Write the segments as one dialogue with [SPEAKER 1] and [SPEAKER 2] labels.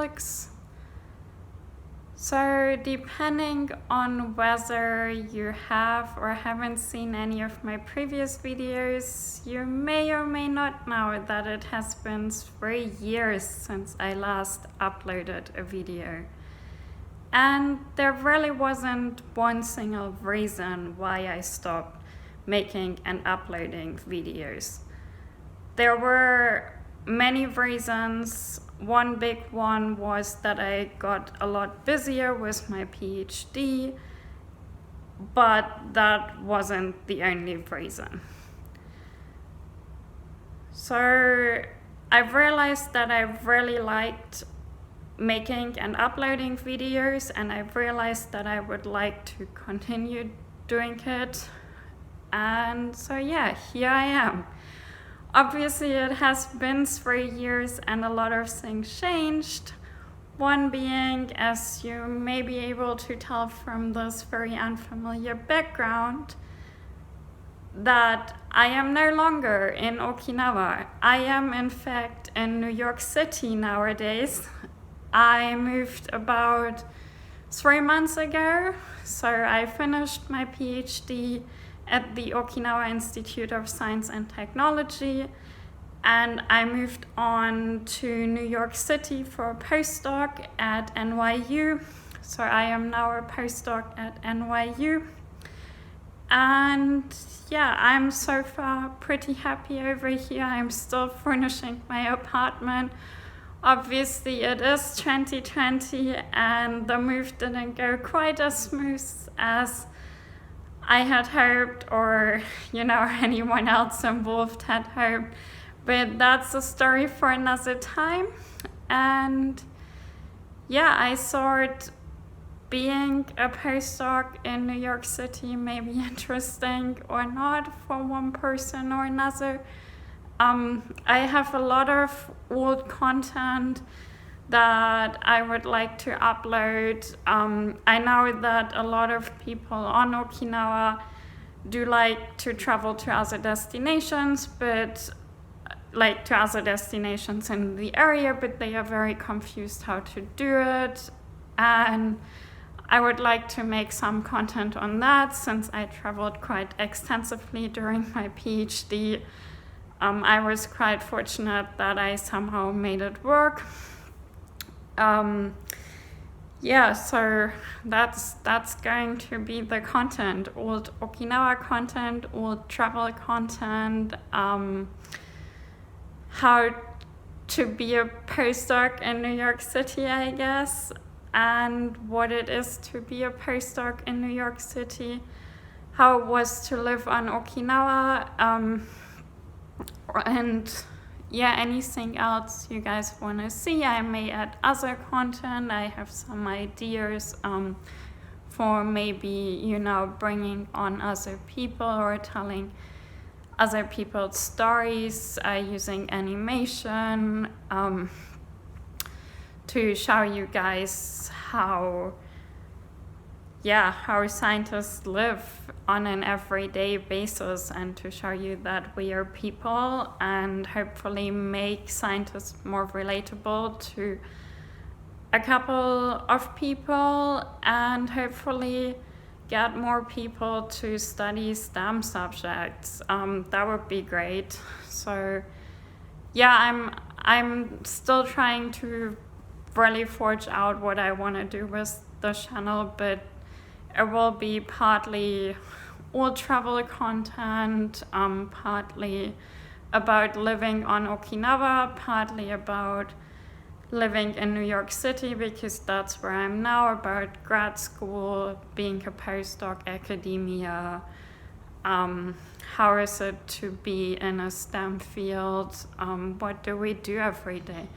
[SPEAKER 1] topics. So depending on whether you have or haven't seen any of my previous videos, you may or may not know that it has been 3 years since I last uploaded a video. And there really wasn't one single reason why I stopped making and uploading videos. There were many reasons. One big one was that I got a lot busier with my PhD, but that wasn't the only reason. So I realized that I really liked making and uploading videos, and I realized that I would like to continue doing it. And so yeah, here I am. Obviously, it has been 3 years and a lot of things changed. One being, as you may be able to tell from this very unfamiliar background, that I am no longer in Okinawa. I am in fact in New York City nowadays. I moved about 3 months ago, so I finished my PhD at the Okinawa Institute of Science and Technology, and I moved on to New York City for a postdoc at NYU. So I am now a postdoc at NYU. And yeah, I'm so far pretty happy over here. I'm still furnishing my apartment. Obviously it is 2020 and the move didn't go quite as smooth as I had hoped, or anyone else involved had hoped, but that's a story for another time. And yeah, I thought being a postdoc in New York City may be interesting or not for one person or another. I have a lot of old content that I would like to upload. I know that a lot of people on Okinawa do like to travel to other destinations, but like to other destinations in the area, but they are very confused how to do it. And I would like to make some content on that since I traveled quite extensively during my PhD. I was quite fortunate that I somehow made it work. Yeah, so that's going to be the content, old Okinawa content, old travel content, how to be a postdoc in New York City, I guess, and what it is to be a postdoc in New York City, how it was to live on Okinawa, and yeah, anything else you guys want to see. I may add other content. I have some ideas for maybe, bringing on other people or telling other people's stories using animation to show you guys how scientists live on an everyday basis, and to show you that we are people, and hopefully make scientists more relatable to a couple of people, and hopefully get more people to study STEM subjects. That would be great. So yeah, I'm still trying to really forge out what I want to do with the channel, but it will be partly all travel content, partly about living on Okinawa, partly about living in New York City, because that's where I'm now, about grad school, being a postdoc, academia, how is it to be in a STEM field, what do we do every day.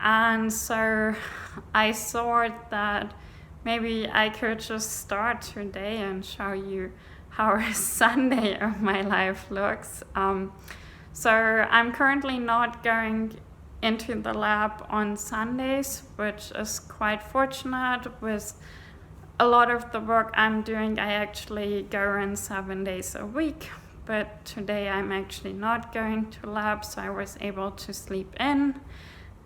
[SPEAKER 1] And so I thought that maybe I could just start today and show you how a Sunday of my life looks. So I'm currently not going into the lab on Sundays, which is quite fortunate. With a lot of the work I'm doing, I actually go in 7 days a week, but today I'm actually not going to lab, so I was able to sleep in.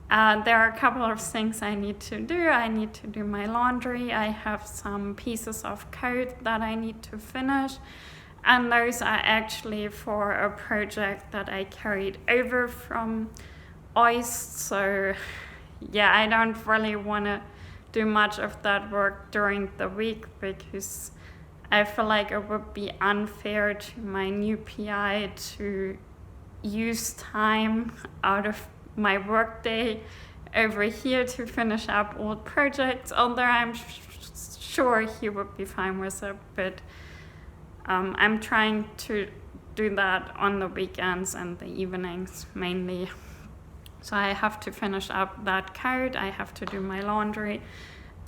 [SPEAKER 1] There are a couple of things I need to do. I need to do my laundry. I have some pieces of code that I need to finish. And those are actually for a project that I carried over from OIST. So yeah, I don't really want to do much of that work during the week because I feel like it would be unfair to my new PI to use time out of my workday over here to finish up old projects, although I'm sure he would be fine with it, but I'm trying to do that on the weekends and the evenings mainly. So I have to finish up that code, I have to do my laundry,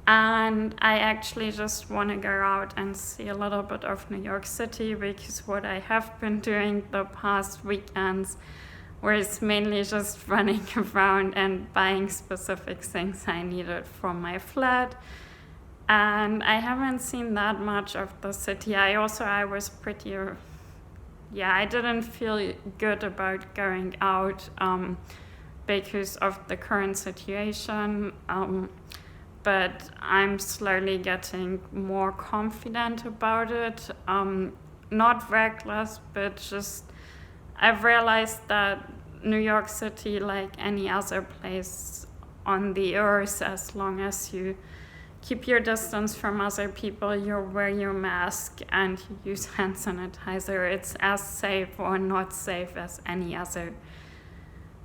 [SPEAKER 1] and I actually just want to go out and see a little bit of New York City, because what I have been doing the past weekends was mainly just running around and buying specific things I needed for my flat. And I haven't seen that much of the city. I was pretty, I didn't feel good about going out because of the current situation. But I'm slowly getting more confident about it. Not reckless, but just I've realized that New York City, like any other place on the earth, as long as you keep your distance from other people, you wear your mask and you use hand sanitizer, it's as safe or not safe as any other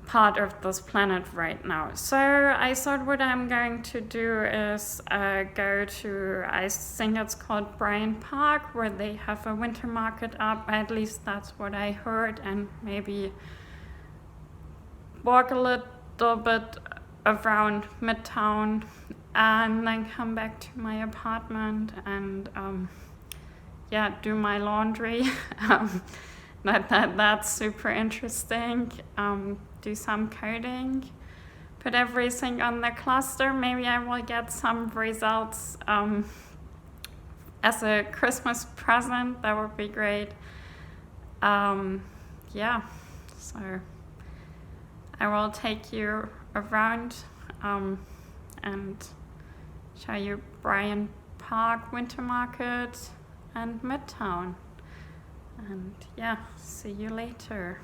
[SPEAKER 1] part of this planet right now. So I thought what I'm going to do is go to, I think it's called Bryant Park, where they have a winter market up, at least that's what I heard, and maybe walk a little bit around Midtown and then come back to my apartment and do my laundry. That's super interesting. Do some coding, put everything on the cluster. Maybe I will get some results as a Christmas present. That would be great. So I will take you around and show you Bryant Park Winter Market and Midtown. And see you later.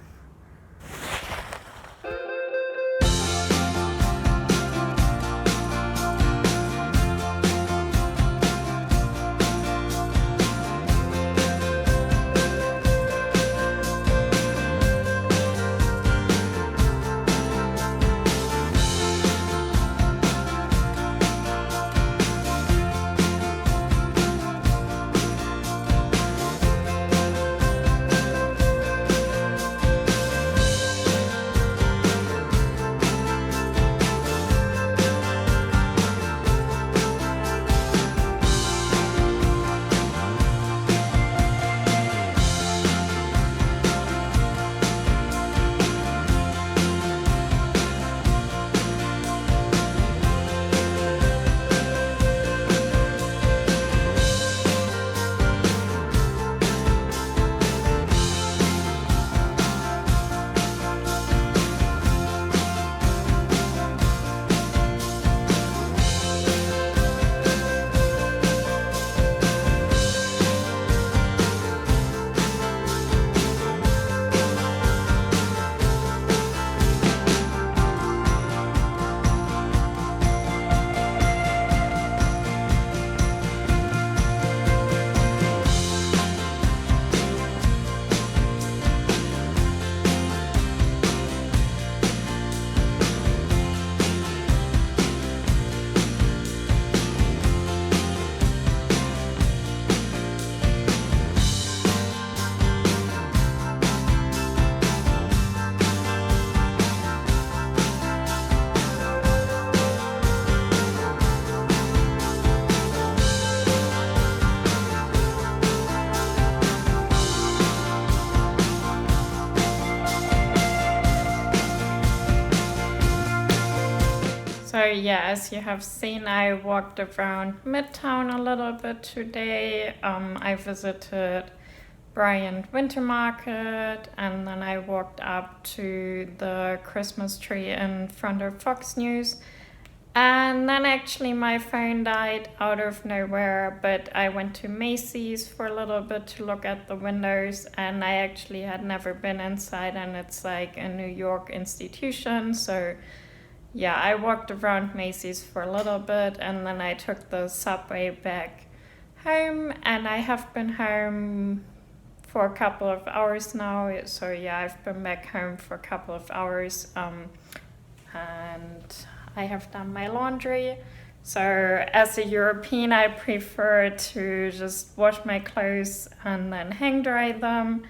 [SPEAKER 1] So as you have seen, I walked around Midtown a little bit today. I visited Bryant Winter Market, and then I walked up to the Christmas tree in front of Fox News. And then actually my phone died out of nowhere, but I went to Macy's for a little bit to look at the windows, and I actually had never been inside, and it's like a New York institution, so yeah, I walked around Macy's for a little bit, and then I took the subway back home, and I have been home for a couple of hours now. So yeah, I've been back home for a couple of hours, and I have done my laundry. So as a European, I prefer to just wash my clothes and then hang dry them.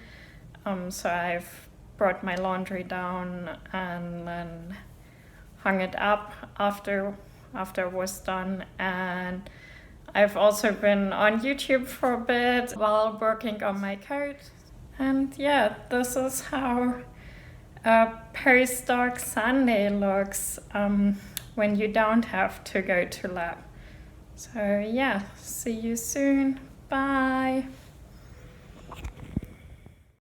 [SPEAKER 1] So I've brought my laundry down and then hung it up after it was done. And I've also been on YouTube for a bit while working on my code. And yeah, this is how a postdoc Sunday looks when you don't have to go to lab. So yeah, see you soon. Bye.